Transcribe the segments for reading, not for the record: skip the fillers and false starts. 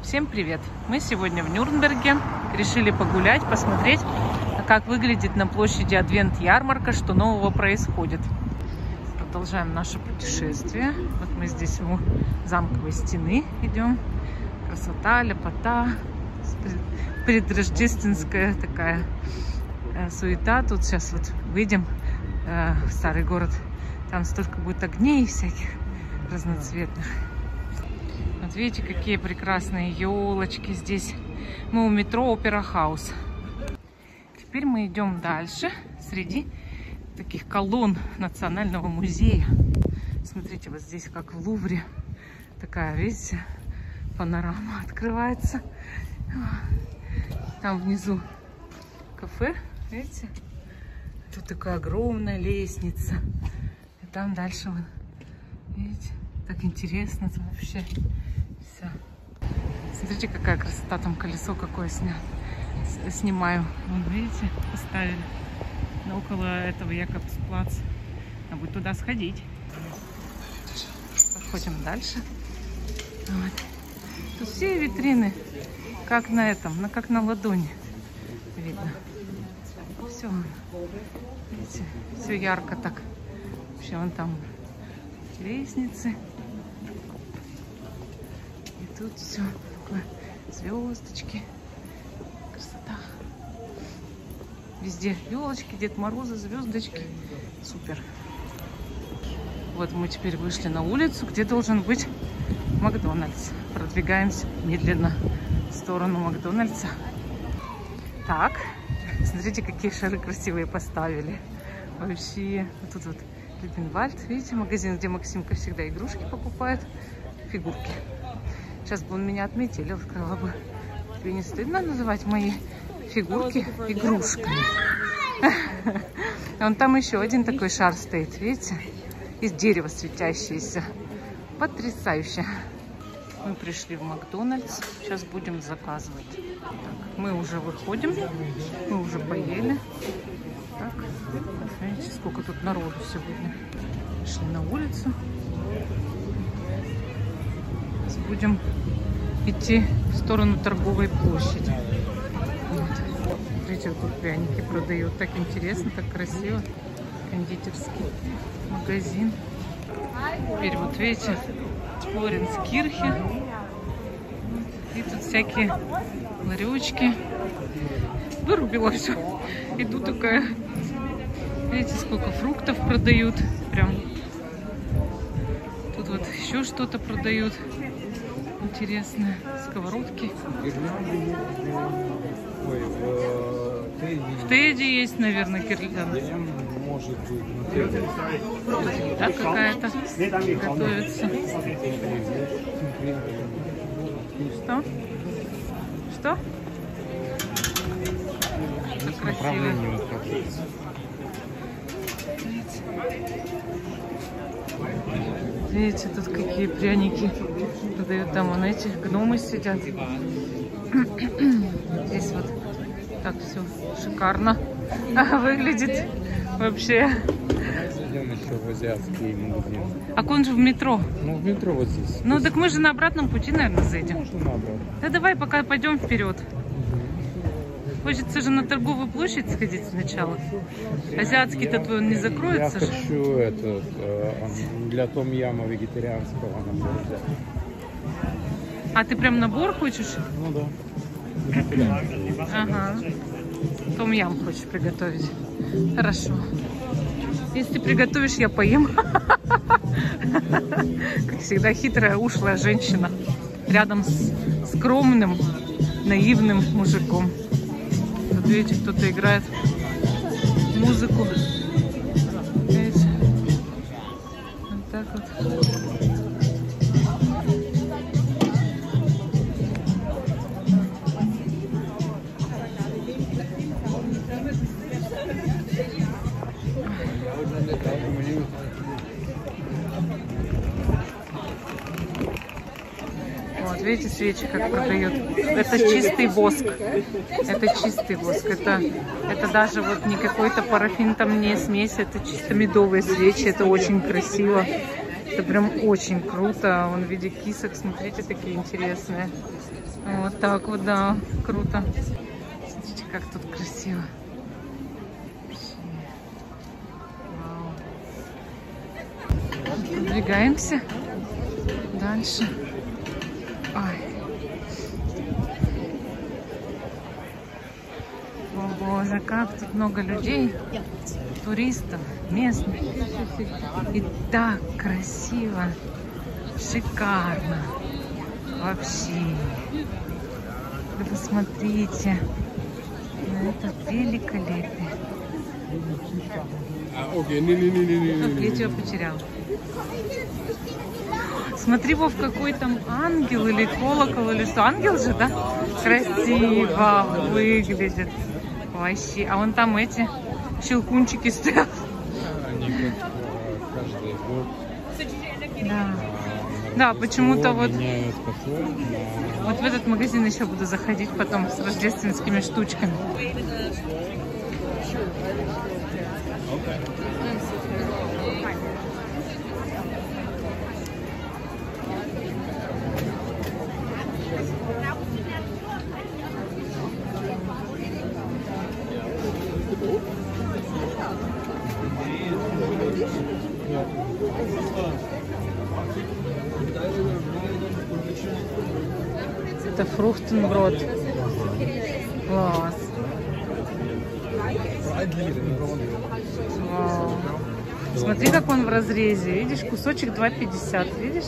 Всем привет! Мы сегодня в Нюрнберге. Решили погулять, посмотреть, как выглядит на площади Адвент-ярмарка, что нового происходит. Продолжаем наше путешествие. Вот мы здесь у замковой стены идем. Красота, ляпота, предрождественская такая суета. Тут сейчас вот выйдем в старый город. Там столько будет огней всяких разноцветных. Вот видите, какие прекрасные елочки здесь. Мы у метро Опера Хаус. Теперь мы идем дальше среди таких колонн Национального музея. Смотрите, вот здесь как в Лувре. Такая, видите, панорама открывается. Там внизу кафе, видите? Тут такая огромная лестница. И там дальше, вот, видите, так интересно тут вообще. Все. Смотрите, какая красота, там колесо какое снимаю. Вон, видите, поставили. Около этого Якобсплац. Надо будет туда сходить. Проходим дальше. Вот. Тут все витрины, как на этом, как на ладони. Видно. Все. Видите, все ярко так. Вообще вон там лестницы. И тут все такое. Звездочки. Красота. Везде елочки, Дед Морозы, звездочки. Супер. Вот мы теперь вышли на улицу, где должен быть Макдональдс. Продвигаемся медленно в сторону Макдональдса. Так, смотрите, какие шары красивые поставили. Вообще, вот тут вот Любенвальд, видите, магазин, где Максимка всегда игрушки покупает, фигурки. Сейчас бы он меня отметил, я сказала бы, тебе не стыдно называть мои фигурки игрушками? Вон там еще один такой шар стоит, видите, из дерева светящийся. Потрясающе. Мы пришли в Макдональдс, сейчас будем заказывать. Так, мы уже выходим, мы уже поели. Так, смотрите, сколько тут народу сегодня. Пришли на улицу. Сейчас будем идти в сторону торговой площади. Вот. Смотрите, вот тут пряники продают. Так интересно, так красиво. Кондитерский магазин. Теперь вот видите, Флоренскирхе. И тут всякие ларечки. Вырубила все. Иду такая. Видите, сколько фруктов продают. Прям. Тут вот еще что-то продают. Интересное. Сковородки. В Теде есть, наверное, гирлянда. Может быть. Еда какая-то готовится. Что? Что? Как красиво. Видите, тут какие пряники продают. Там вон эти гномы сидят. Здесь вот так все шикарно выглядит вообще. Идем еще в азиатский магазин. А он же в метро. Ну, в метро вот здесь. Ну, так мы же на обратном пути, наверное, зайдем. Можно наоборот. Да давай пока пойдем вперед. Хочется же на торговую площадь сходить сначала. Азиатский-то твой он не закроется же. Я хочу этот, для том-яма вегетарианского набора взять. А ты прям набор хочешь? Ну да. Ага. Том-ям хочешь приготовить? Хорошо. Если ты приготовишь, я поем. Как всегда, хитрая, ушлая женщина. Рядом с скромным, наивным мужиком. Тут, видите, кто-то играет музыку. Видите? Вот так вот. Вот, видите, свечи как продают. Это чистый воск. Это чистый воск. Это даже вот не какой-то парафин, там не смесь. Это чисто медовые свечи. Это очень красиво. Это прям очень круто. Вон в виде кисок, смотрите, такие интересные. Вот так вот, да, круто. Смотрите, как тут красиво. Продвигаемся дальше. Ой. О боже, как тут много людей, туристов, местных. И так красиво, шикарно. Вообще. Вы посмотрите на это великолепие. Я тебя потеряла. Смотри, Вов, какой там ангел или колокол, или что? Ангел же, да? Красиво выглядит. Вообще. А вон там эти щелкунчики стоят. Они как каждый год. Да. Да, почему-то вот... Меняют подход на... Вот в этот магазин еще буду заходить потом с рождественскими штучками. Это фруктенброд. Класс. Вау. Смотри, как он в разрезе. Видишь, кусочек 2,50. Видишь?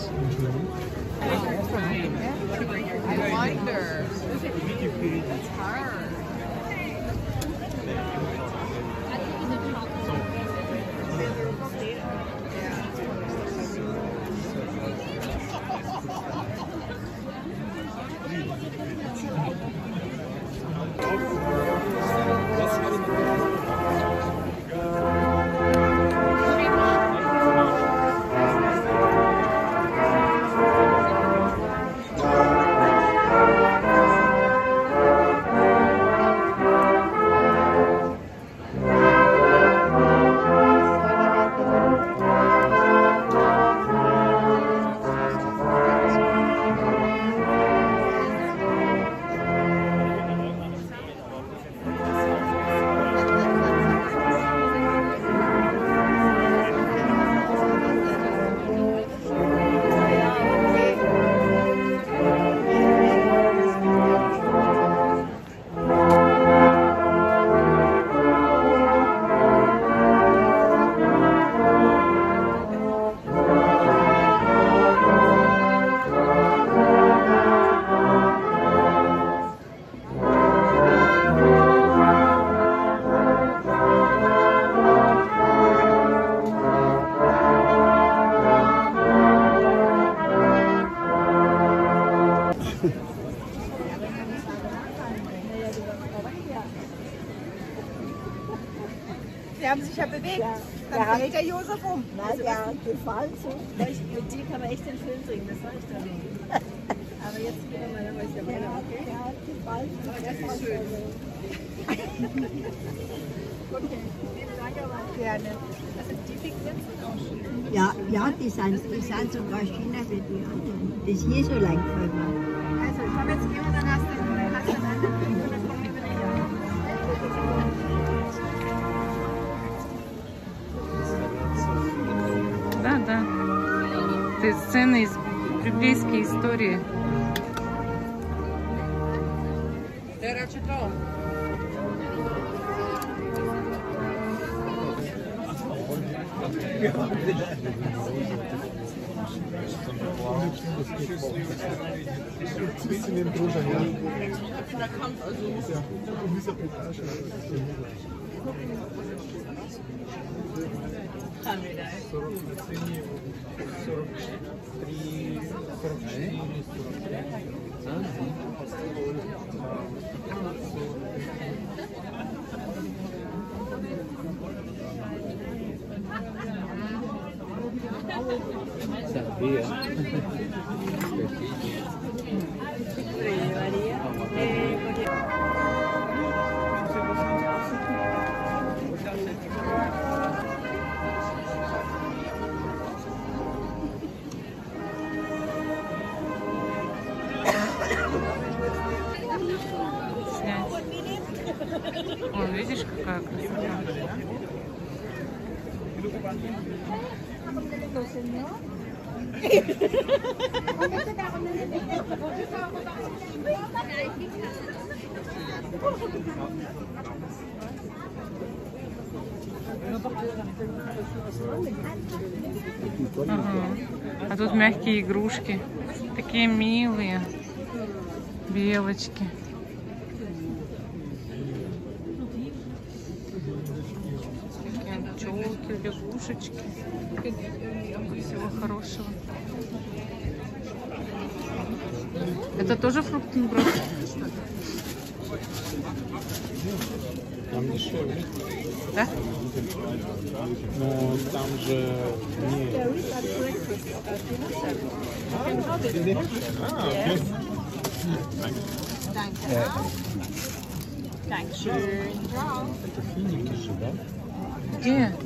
Sie haben sich ja bewegt. Ja. Dann fällt der Josef um. Na ja, gefallen so. Mit dir kann man echt den Film drehen, das sag ich da nicht. Aber jetzt geht er mal, dann weiß ich ja weiter, okay? Ja, gefallen so. Das ist schön. Okay, vielen Dank aber gerne. Das sind die Pigmenten auch schön. Ja, ja, die sind sogar schöner wie die anderen. Das hier so lang gefällt mir. Also, komm jetzt gehen wir, dann hast du einen anderen Film und dann kommen wir wieder her. Да, да. Это сцены из библейской истории. видишь, какая красота. Ага. А тут мягкие игрушки. Такие милые. Белочки. Такие пчелки, лягушечки. Всего хорошего. Это тоже фруктовый брат? Там дешевле. Да? Но там же не... Это финики же, да? Где?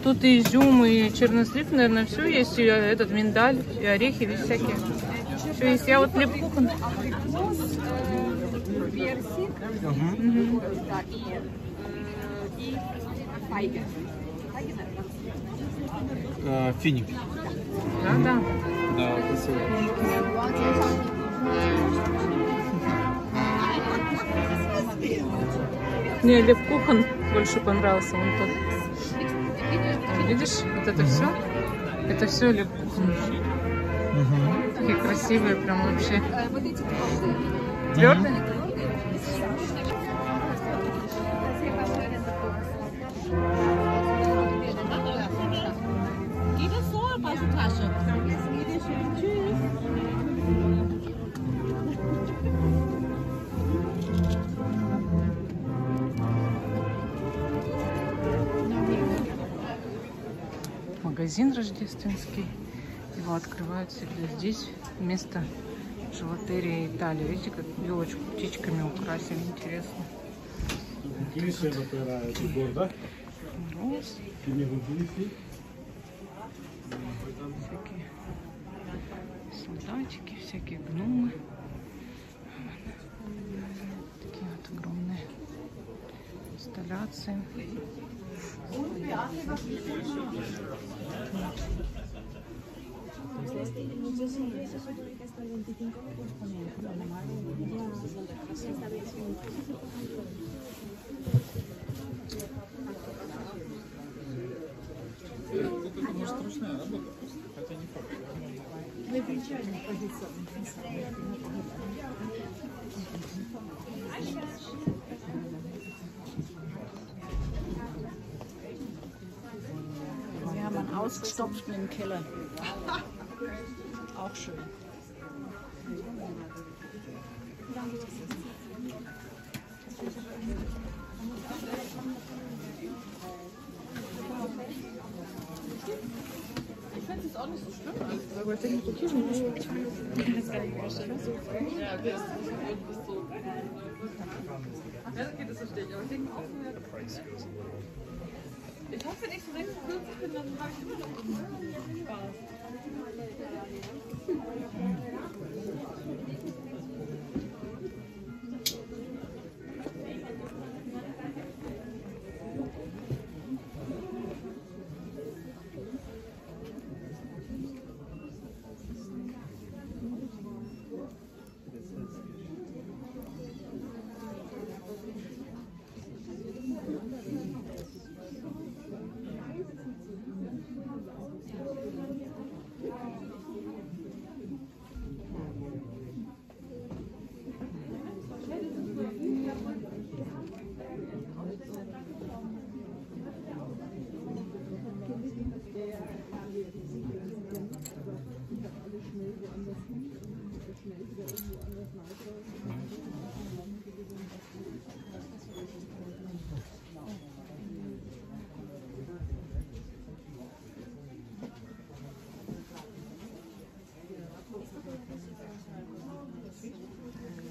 Тут и изюм, и чернослив, наверное, все есть. И этот миндаль, и орехи, и всякие. Все есть. Я вот лепкухан. Финик. Да, да. Да, спасибо. Мне лепкухан больше понравился. Вон тот. Видишь, вот это все? Это все лепкухан. Такие красивые, прям вообще. Твердые? Магазин рождественский. Его открывают всегда здесь, вместо желатерии Италии. Видите, как елочку птичками украсили. Интересно. Роз. Всякие солдатики, всякие гномы. Такие вот огромные инсталляции. Wir haben einen ausgestopften im Keller. Auch schön. Ich finde es auch nicht so schlimm. Aber ich denke, okay, das kann ich mir vorstellen. Ja, okay, das ist so. Ja, okay, das verstehe ich. Aber ich denke auch, ich hoffe nicht so 46 bin, dann habe ich immer noch Spaß.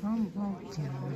Обалденно.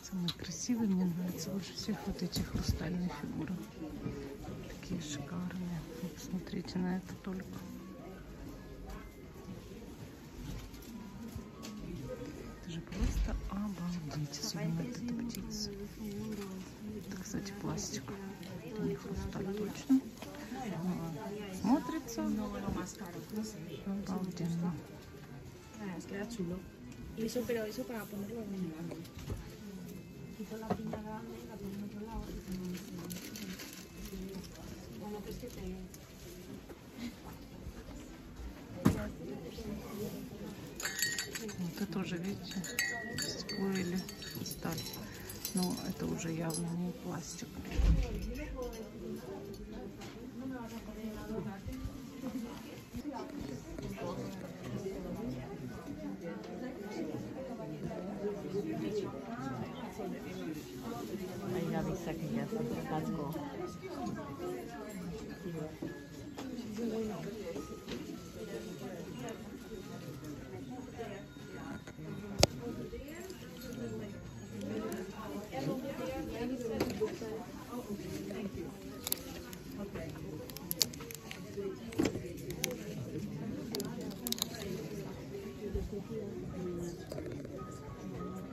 Самые красивые, мне нравятся больше всех вот эти хрустальные фигуры. Такие шикарные. Вы посмотрите на это только. Это же просто обалдеть. Особенно вот эта птица. Это, кстати, пластик. Это не хрусталь точно. Смотрится обалденно. Eso, pero eso para ponerlo en Вот это уже, видите, стекло или сталь. Но это уже явно не пластик.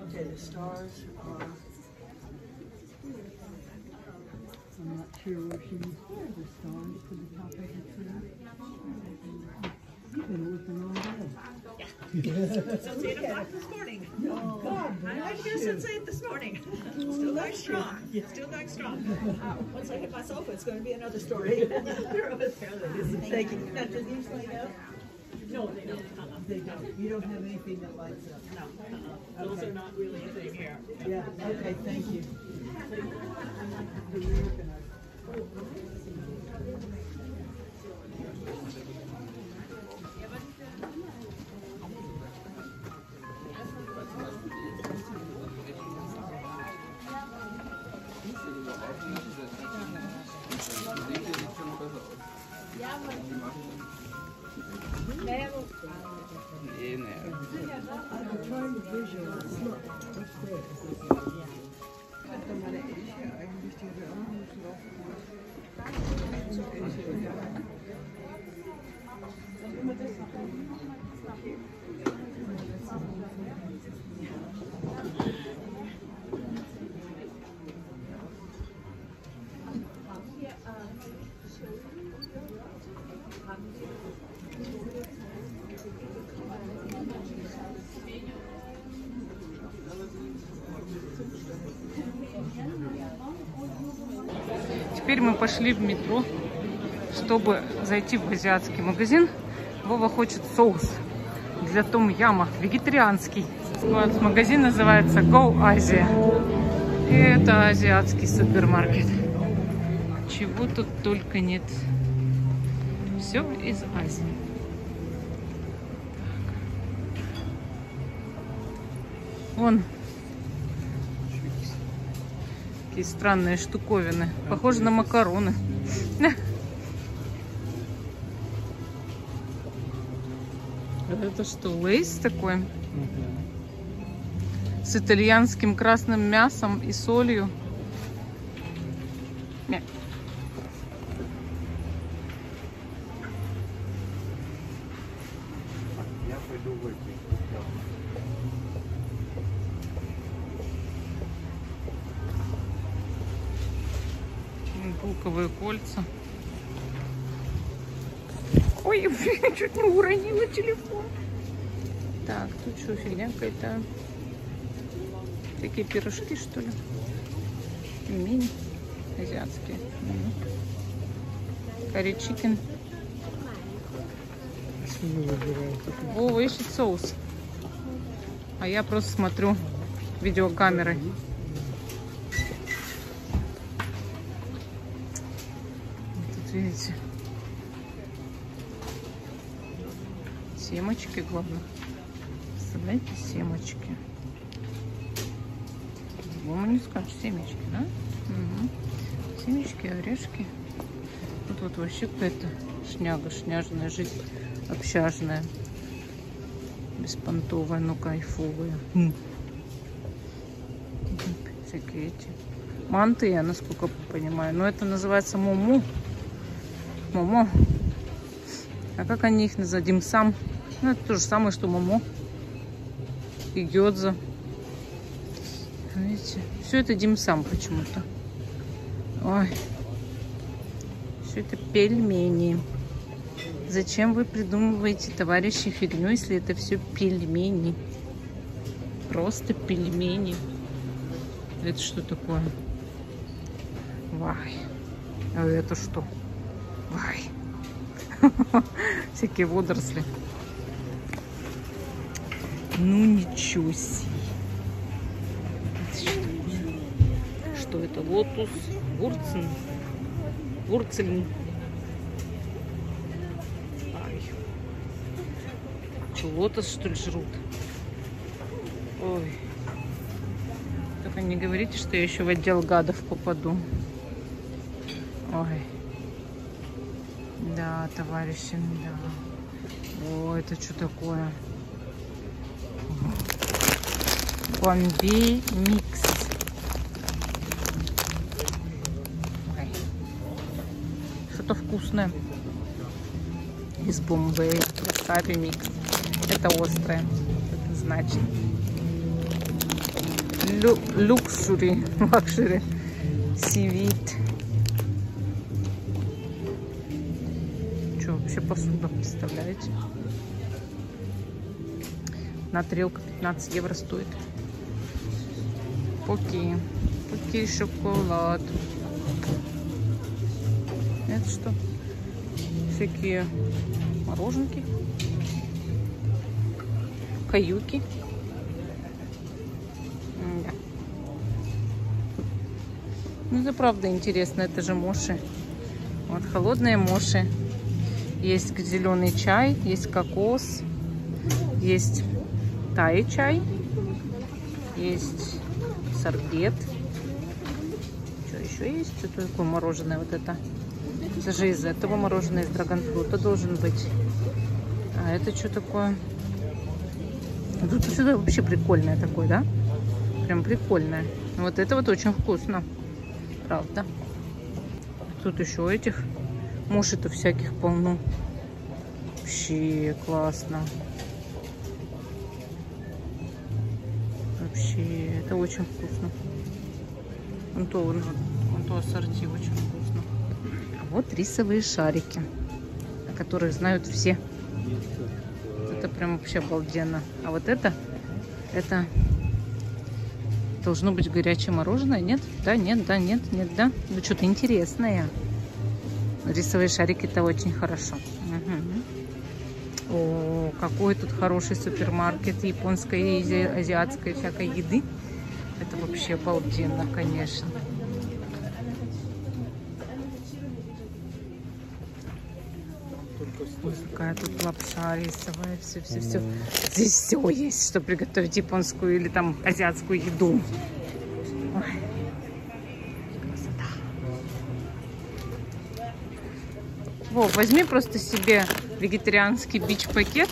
Okay, the stars are. I'm not sure where she the stars to the top of the tree. You've been working all day. Since 8 o'clock this morning. Oh, God, I'm here since 8 this morning. Still going strong. Still going strong. Once I hit my sofa, it's going to be another story. They're over there, ladies. Thank you. Now, do these light up? No, they don't. they don't. You don't have anything that lights up. No. Those are not really a thing here. Yeah, okay, thank you. I'm trying to visualize. Look, what's there? Теперь мы пошли в метро, чтобы зайти в азиатский магазин. Вова хочет соус для том-яма, вегетарианский. Вот, магазин называется Go Asia. И это азиатский супермаркет. Чего тут только нет. Все из Азии. Вон такие странные штуковины. Похоже на макароны. Это что, лейс такой? С итальянским красным мясом и солью. Нет. Я пойду в эти. Булковые кольца. Ой, чуть не уронила телефон. Так, тут что, фигня какая-то? Такие пирожки, что ли? Пельмени азиатские. Карри чикен. Вова ищет соус. А я просто смотрю видеокамерой. Тут видите. Семечки, главное. Представляете, семечки. По-моему, не скажешь, семечки, да? Угу. Семечки, орешки. Тут вот вообще какая-то шняга, шняжная жизнь, общажная, беспонтовая, но кайфовая. всякие эти манты, я насколько понимаю. Но это называется момо. Момо. А как они их называют? Димсам. Ну, это то же самое, что момо. И гёдза. Видите? Все это димсам почему-то. Ой. Все это пельмени. Зачем вы придумываете, товарищи, фигню, если это все пельмени? Просто пельмени. Это что такое? Вай. А это что? Вай. Всякие водоросли. Ну ничего себе. Что это? Лотус. Вурцель. Вурцель. Что, лотос, что ли, жрут? Ой. Только не говорите, что я еще в отдел гадов попаду. Ой. Да, товарищи, да. О, это что такое? Бомбей микс. Ой. Что-то вкусное. Из Бомбея. Васаби микс. Это острое. Это значит. Люксури. Лакшери. Сивит. Что, вообще посуда, представляете? На тарелку 15 евро стоит. Поки. Поки шоколад. Это что? Всякие мороженки. Каюки. Да. Ну, это правда интересно. Это же моши. Вот холодные моши. Есть зеленый чай, есть кокос, есть тай-чай, есть сорбет. Что еще есть? Что такое мороженое вот это? Это же из этого мороженое, из драгонфрута должен быть. А это что такое? Тут сюда вообще прикольное такое, да? Прям прикольное. Вот это вот очень вкусно. Правда. Тут еще этих моши-то всяких полно. Вообще классно. Вообще, это очень вкусно. Вон то ассорти очень вкусно. А вот рисовые шарики, о которых знают все. Это прям вообще обалденно. А вот это должно быть горячее мороженое, нет? Да, нет, да, нет, нет, да. Ну, что-то интересное. Рисовые шарики-то очень хорошо. Угу. О, какой тут хороший супермаркет японской и азиатской всякой еды. Это вообще обалденно, конечно. Ой, какая тут лапша рисовая, все. Здесь все есть, чтобы приготовить японскую или там азиатскую еду. Ой. Красота. Во, возьми просто себе вегетарианский бич-пакет.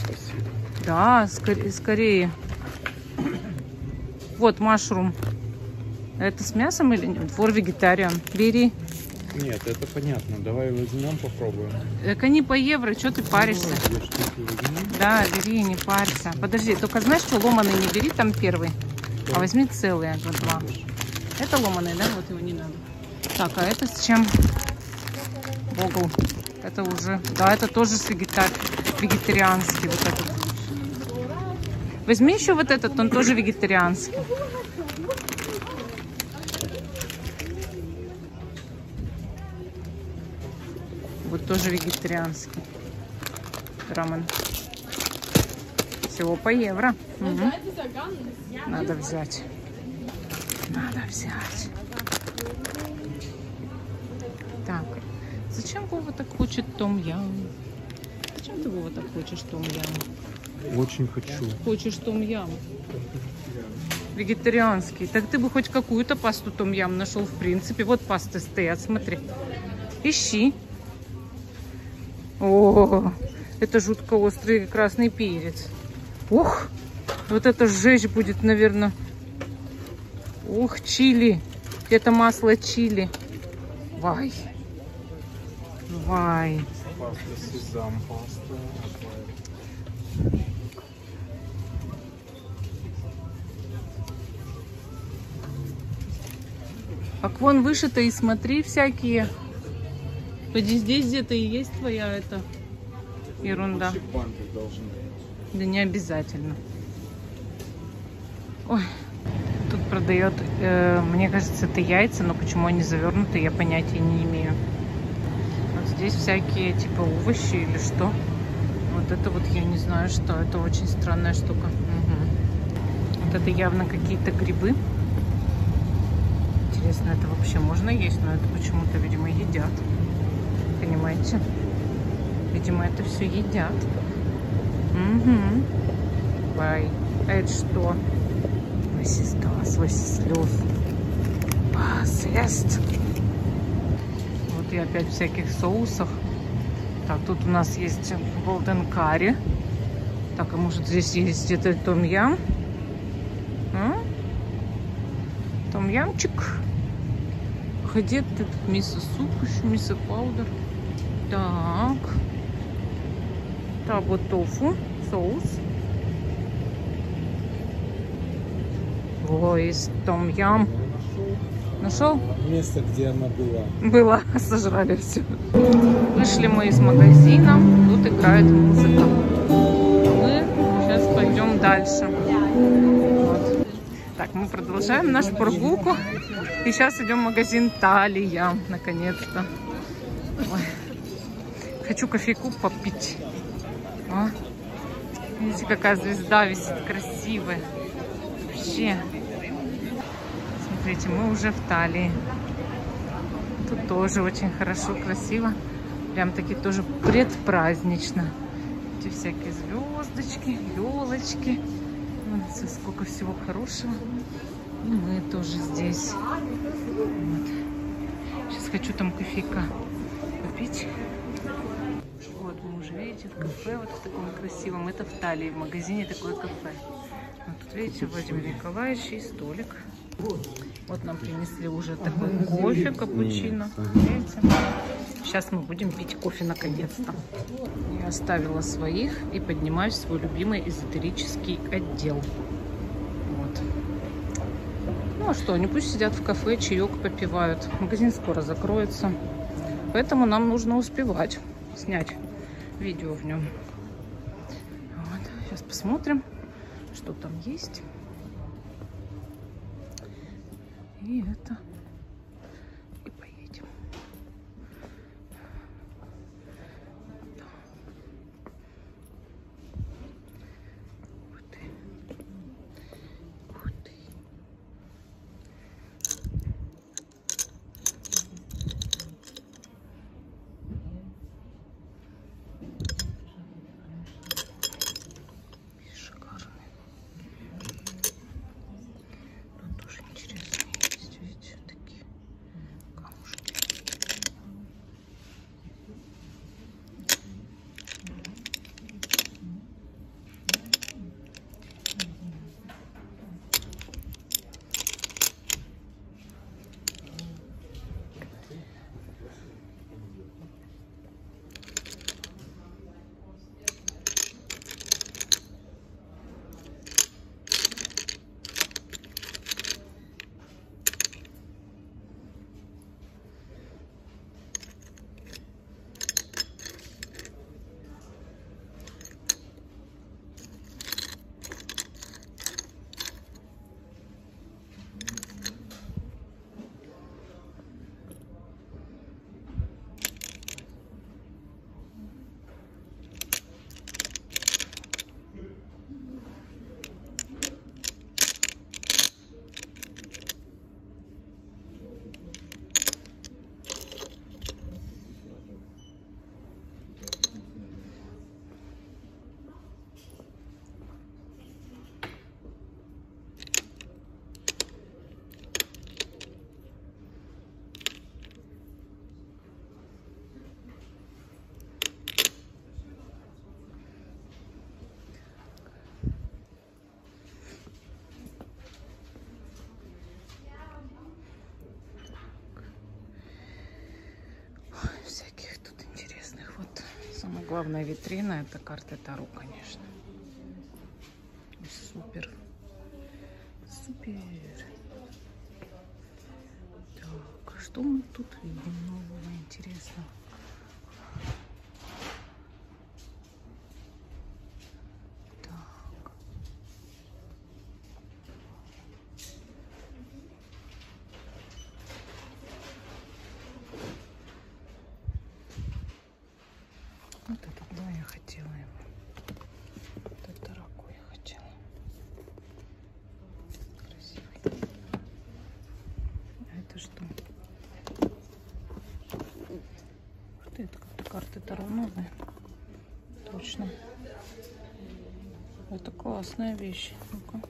Спасибо. Да, скорее. Вот машрум. Это с мясом или нет? For vegetarian. Бери. Нет, это понятно. Давай возьмем, попробуем. Так они по евро, что ты паришься? Две штуки возьмем. Да, бери, не парься. Подожди, только знаешь, что ломаный не бери, там первый. А возьми целые, вот два. Это ломаный, да? Вот его не надо. Так, а это с чем? Богл. Это уже... Да, это тоже с вегетарианский. Вот этот. Возьми еще вот этот, он тоже вегетарианский. Вот тоже вегетарианский рамен. Всего по евро. Угу. Надо взять. Надо взять. Так. Зачем Вова так хочет том-ям? Зачем ты, Вова, так хочешь том-ям? Очень хочу. Хочешь том-ям? Вегетарианский. Так ты бы хоть какую-то пасту том-ям нашел, в принципе. Вот пасты стоят, смотри. Ищи. О, это жутко острый красный перец. Ух, вот это жечь будет, наверное. Ух, чили. Это масло чили. Вай. Вай. Паста сезам, паста. Как вон выше-то и смотри всякие. Поди здесь где-то и есть твоя эта ерунда. Да не обязательно. Ой, тут продает, мне кажется, это яйца, но почему они завернуты, я понятия не имею. Вот здесь всякие типа овощи или что. Вот это вот я не знаю, что. Это очень странная штука. Угу. Вот это явно какие-то грибы. Интересно, это вообще можно есть, но это почему-то, видимо, едят. Понимаете? Видимо, это все едят. Угу. Бай. А это что? Слез. Съест. Вот и опять всяких соусов. Так, тут у нас есть голден карри. Так, а может здесь есть где-то том-ям? Том-ямчик. Где тут мисо-суп, еще мисо-паудер. Так. Табо тофу, соус. Ой, том-ям. Нашел? Место, где она была. Было, сожрали все. Вышли мы из магазина, тут играет музыка. Мы сейчас пойдем дальше. Вот. Так, мы продолжаем нашу прогулку. И сейчас идем в магазин Талия, наконец-то. Хочу кофейку попить. О, видите, какая звезда висит, красивая. Вообще. Смотрите, мы уже в Талии. Тут тоже очень хорошо, красиво. Прям таки тоже предпразднично. Эти всякие звездочки, елочки. Вот, сколько всего хорошего. И мы тоже здесь. Вот. Сейчас хочу там кофейка попить. Вот, мы уже видите, в кафе, вот в таком красивом. Это в Талии, в магазине такое кафе. Вот тут, видите, Владимир Николаевич и столик. Вот нам принесли уже такой кофе, капучино. Видите? Сейчас мы будем пить кофе наконец-то. Я оставила своих и поднимаюсь в свой любимый эзотерический отдел. Вот. Ну а что, они пусть сидят в кафе, чаек попивают. Магазин скоро закроется. Поэтому нам нужно успевать снять видео в нем. Вот. Сейчас посмотрим, что там есть. И это. И поедем. Ух ты. Ух ты. Шикарный. Тут тоже интересно есть, видите? главная витрина — это карты Таро, конечно. Супер. Супер. Так, что мы тут видим нового интересного? Так. Вот это, да, я хотела его. Вот это дорогой я хотела. Красивый. А это что? Ух ты, это как-то карты Таро новые. Точно. Это классная вещь. Ну-ка.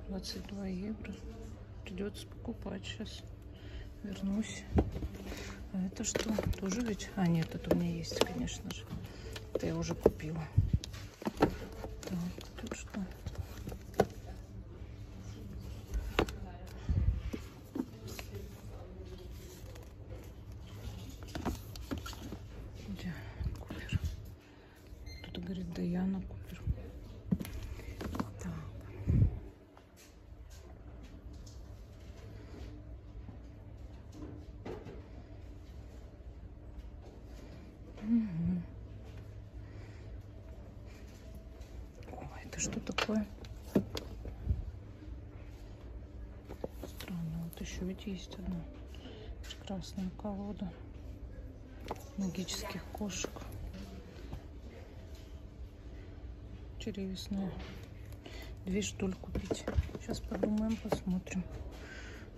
22 евро. Придется покупать сейчас. Вернусь. А это что? Тоже ведь? А, нет, это у меня есть, конечно же. Это я уже купила. Так, тут что? Где Купер? Тут говорит Даяна Купер. Так. О, это что такое? Странно, вот еще ведь есть одна прекрасная колода магических кошек. Интересная. 2 что ли купить? Сейчас подумаем, посмотрим.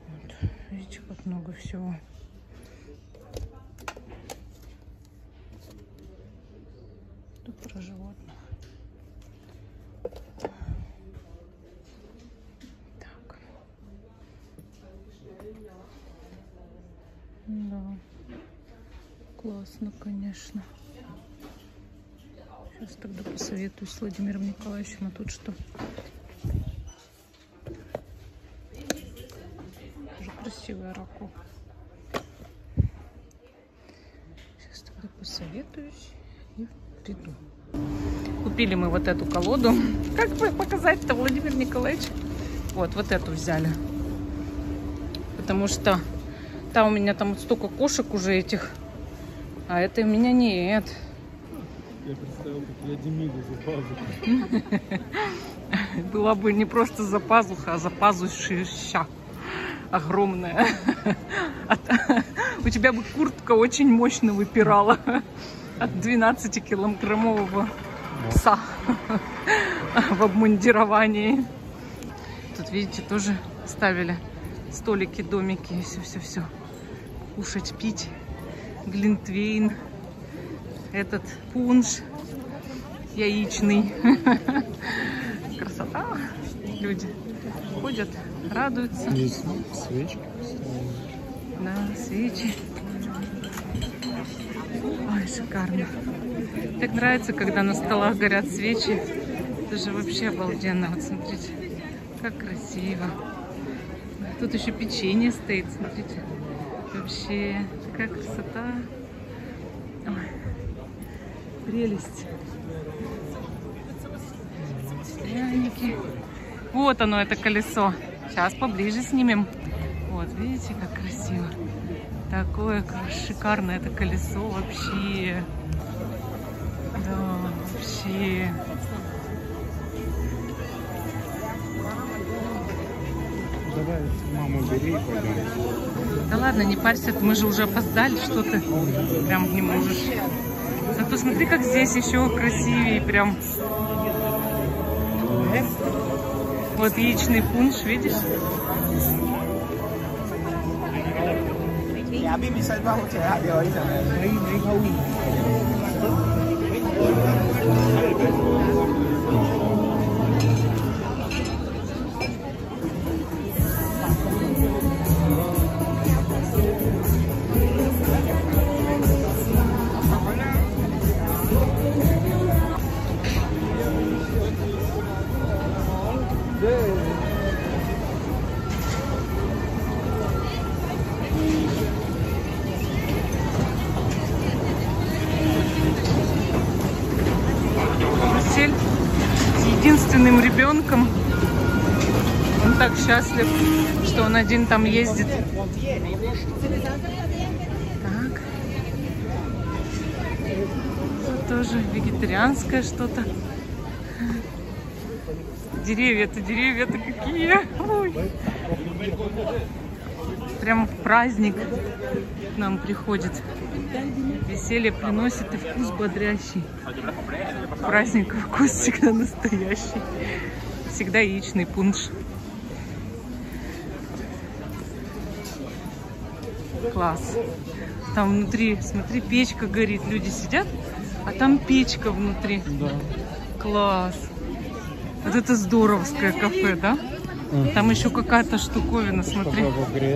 Вот. Видите, как много всего. Тут про животных. Так. Да. Классно, конечно. Сейчас тогда посоветуюсь с Владимиром Николаевичем. А тут что? Тоже красивая раку. Сейчас тогда посоветуюсь и приду. Купили мы вот эту колоду. Как показать-то, Владимир Николаевич? Вот эту взяли. Потому что там у меня там вот столько кошек уже этих. А это у меня нет. Я представил, как я Демиду за пазуху. Была бы не просто за пазуха, а за пазущища. Огромная. У тебя бы куртка очень мощно выпирала от 12-килограммового пса в обмундировании. Тут, видите, тоже ставили столики, домики, все. Кушать, пить. Глинтвейн. Этот пунш яичный. Красота. Люди ходят, радуются. Здесь свечки. Да, свечи. Ой, шикарно. Так нравится, когда на столах горят свечи. Это же вообще обалденно. Вот смотрите, как красиво. Тут еще печенье стоит, смотрите. Вообще, такая красота. Ой, прелесть. Пряники. Вот оно, это колесо. Сейчас поближе снимем. Вот, видите, как красиво. Такое шикарное это колесо вообще. Да, вообще. Давай маму бери и пойдем. Да ладно, не парься, мы же уже опоздали, что ты прям не можешь. Зато смотри, как здесь еще красивее, прям. Вот яичный пунш, видишь? единственным ребенком. Он так счастлив, что он один там ездит. Так. Тут тоже вегетарианское что-то. Деревья-то какие. Ой. Прям в праздник к нам приходит. Веселье приносит и вкус бодрящий. Праздник вкус всегда настоящий. Всегда яичный пунш. Класс. Там внутри, смотри, печка горит. Люди сидят, а там печка внутри. Да. Класс. Вот это здоровское кафе, да? Там еще какая-то штуковина, смотри,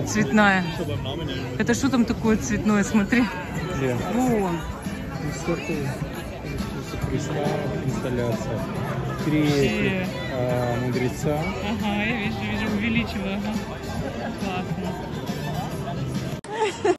цветная. Это что там такое цветное, смотри. Где? Вон. Христа, инсталляция. Три мудреца. Ага, я вижу, увеличиваю. Ага. Класс.